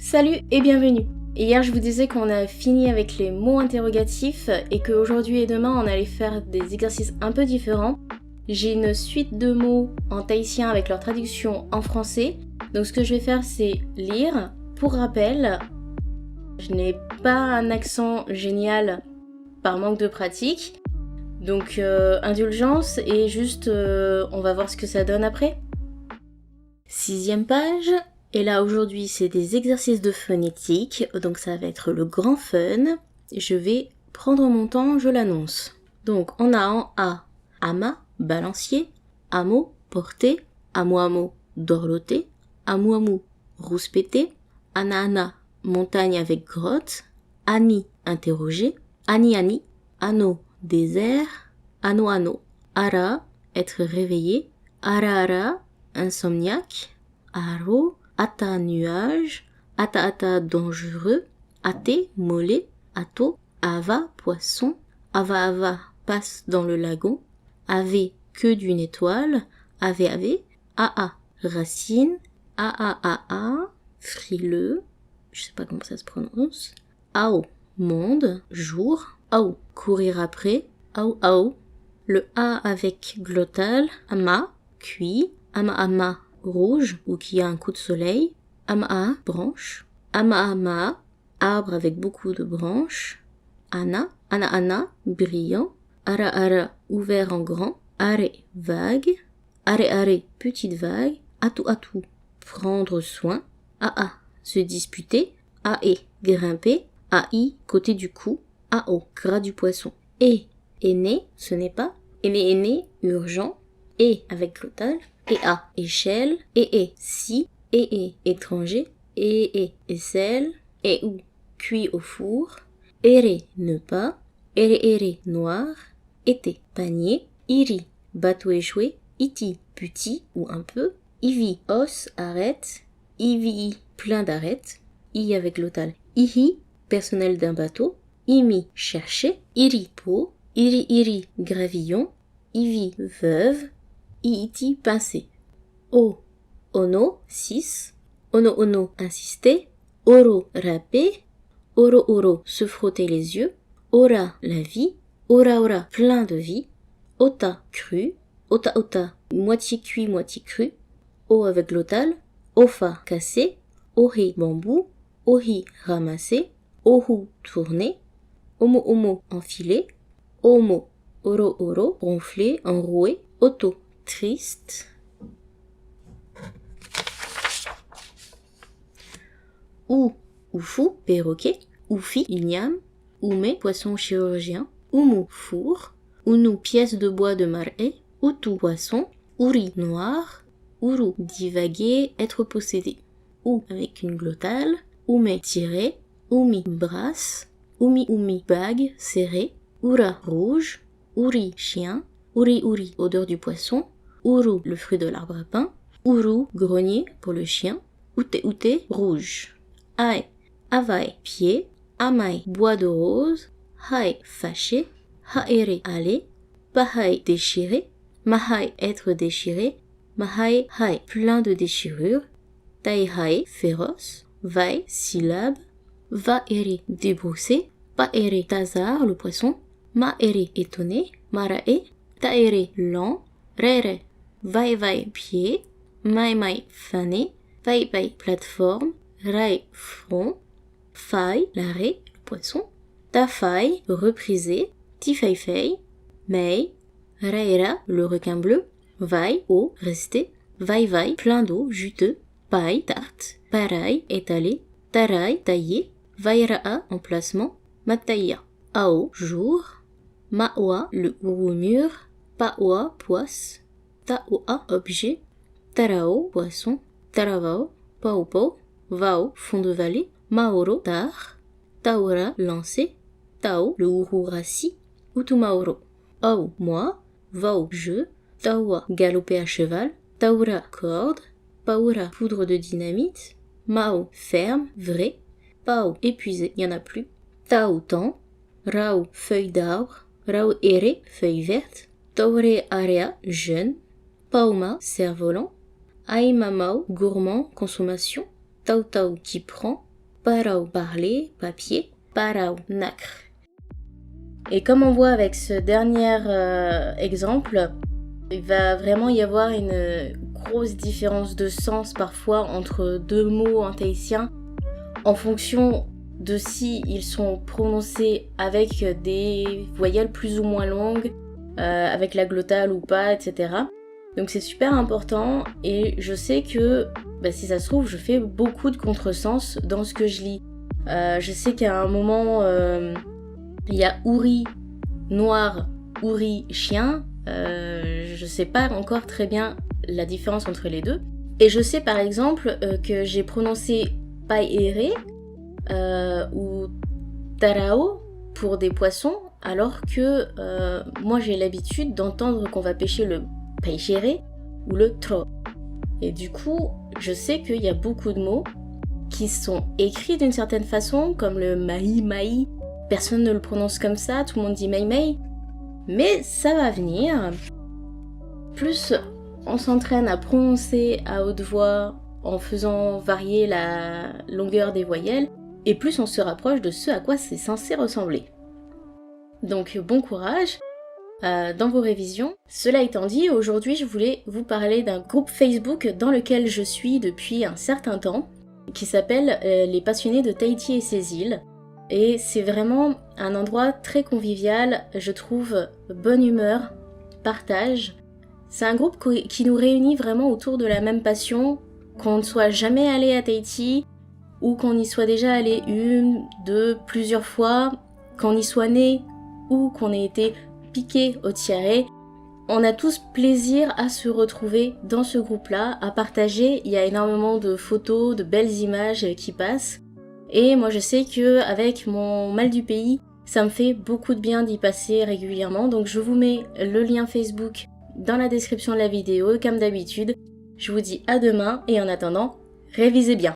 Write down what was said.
Salut et bienvenue. Hier je vous disais qu'on a fini avec les mots interrogatifs et qu'aujourd'hui et demain on allait faire des exercices un peu différents. J'ai une suite de mots en tahitien avec leur traduction en français. Donc ce que je vais faire c'est lire. Pour rappel, je n'ai pas un accent génial par manque de pratique. Donc indulgence et juste on va voir ce que ça donne après. 6e page. Et là aujourd'hui c'est des exercices de phonétique, donc ça va être le grand fun. Je vais prendre mon temps, je l'annonce. Donc on a en A, ama, balancier, amo, porté, amo, dorloté, amou, rouspété, ana, montagne avec grotte, ani, interrogé, ani, ano, désert, ano, ara, être réveillé, ara, insomniaque, aro, ata, nuage, ata, dangereux, até, mollet, ato, ava, poisson, ava, passe dans le lagon, ave, queue d'une étoile, ave, aa, racine, aa, frileux, je sais pas comment ça se prononce, ao, monde, jour, ao, courir après, ao, le a avec glottal, ama, cuit, ama, rouge ou qui a un coup de soleil, ama, branche, ama, arbre avec beaucoup de branches, ana, brillant, ara, ouvert en grand, are, vague, are, petite vague, atu, prendre soin, aa, se disputer, ae, grimper, ai, côté du cou, ao, gras du poisson, aîné, ce n'est pas, aîné, urgent, et avec glottal, et a, échelle, et si, et étranger, et aisselle, et ou, cuit au four, ere, ne pas, ere, noir, été, panier, iri, bateau échoué, iti, petit ou un peu, ivi, os, arrête, ivi, plein d'arêtes, i avec glottal, ihi, personnel d'un bateau, imi, chercher, iri, peau, iri, gravillon, ivi, veuve, iiti, pincé. O, ono, 6, ono, insister, oro, râper, oro, se frotter les yeux, ora, la vie, ora, plein de vie, ota, cru, ota, moitié cuit, moitié cru, o avec glottal, ofa, cassé, ohi, bambou, ohi, ramasser, ohu, tourner, omo, enfiler, omo, oro, ronfler, enroué, oto, triste. Ou, oufou, perroquet, oufi, igname, oumé, poisson chirurgien, oumu, four, ounou, pièce de bois de marée, outou, poisson, ouri, noir, ourou, divaguer, être possédé, ou avec une glottale, oumé, tirer, oumi, brasse, oumi, bague, serré, oura, rouge, ouri, chien, ouri, odeur du poisson, ourou, le fruit de l'arbre à pain, ourou, grenier pour le chien, outé, rouge. Aïe, avaï, pied, amaï, bois de rose, haï, fâché, haïré, aller, pahaï, déchiré, mahaï, être déchiré, mahaï, haï, plein de déchirures, taïhaï, féroce, vaï, syllabe, va-ere, débrousser, pa-ere, tazar, le poisson, ma-ere, étonné, marae, taere, lent, rere, vaï, pied, maï, fané, vaï, plateforme, rai, front, faille, l'arrêt, le poisson, tafaille, reprisé, tifei, mei, raira, le requin bleu, vaille, eau, resté, vaille, plein d'eau, juteux, paille, tarte, pareil, étalé, tarai, taillé, vaira'a, emplacement, mataïa, ao, jour, maoa, le ourou mur, paoa, poisse, taoa, objet, tarao, poisson, taravao, pao, vao, fond de vallée, maoro, tard, taora, lancé, tao, le ourou rassis, utumaoro, ao, moi, vao, jeu, taoa, galoper à cheval, taura, corde, paura, poudre de dynamite, mao, ferme, vrai, pao, épuisé, il n'y en a plus, tao, temps, rao, feuille d'arbre, rao, ere, feuille verte, taure, area, jeune, pauma, cerf-volant, aimamao, gourmand, consommation, tao, qui prend, parau parler, papier, parau nacre. Et comme on voit avec ce dernier exemple, il va vraiment y avoir une grosse différence de sens parfois entre deux mots en tahitien en fonction de si ils sont prononcés avec des voyelles plus ou moins longues, avec la glottale ou pas, etc. Donc c'est super important et je sais que si ça se trouve je fais beaucoup de contresens dans ce que je lis. Je sais qu'à un moment il y a ouri noir, ouri chien. Je sais pas encore très bien la différence entre les deux. Et je sais par exemple que j'ai prononcé paere ou tarao pour des poissons, alors que moi j'ai l'habitude d'entendre qu'on va pêcher le pêchere ou le tro. Et du coup, je sais qu'il y a beaucoup de mots qui sont écrits d'une certaine façon, comme le mahi. Personne ne le prononce comme ça, tout le monde dit mei. Mais ça va venir. Plus on s'entraîne à prononcer à haute voix en faisant varier la longueur des voyelles, et plus on se rapproche de ce à quoi c'est censé ressembler. Donc bon courage dans vos révisions. Cela étant dit, aujourd'hui je voulais vous parler d'un groupe Facebook dans lequel je suis depuis un certain temps, qui s'appelle Les Passionnés de Tahiti et ses îles. Et c'est vraiment un endroit très convivial, je trouve, bonne humeur, partage. C'est un groupe qui nous réunit vraiment autour de la même passion, qu'on ne soit jamais allé à Tahiti, ou qu'on y soit déjà allé une, deux, plusieurs fois, qu'on y soit né, ou qu'on ait été piqué au tiare. On a tous plaisir à se retrouver dans ce groupe-là, à partager. Il y a énormément de photos, de belles images qui passent. Et moi je sais que avec mon mal du pays, ça me fait beaucoup de bien d'y passer régulièrement. Donc je vous mets le lien Facebook dans la description de la vidéo, comme d'habitude. Je vous dis à demain et en attendant, révisez bien.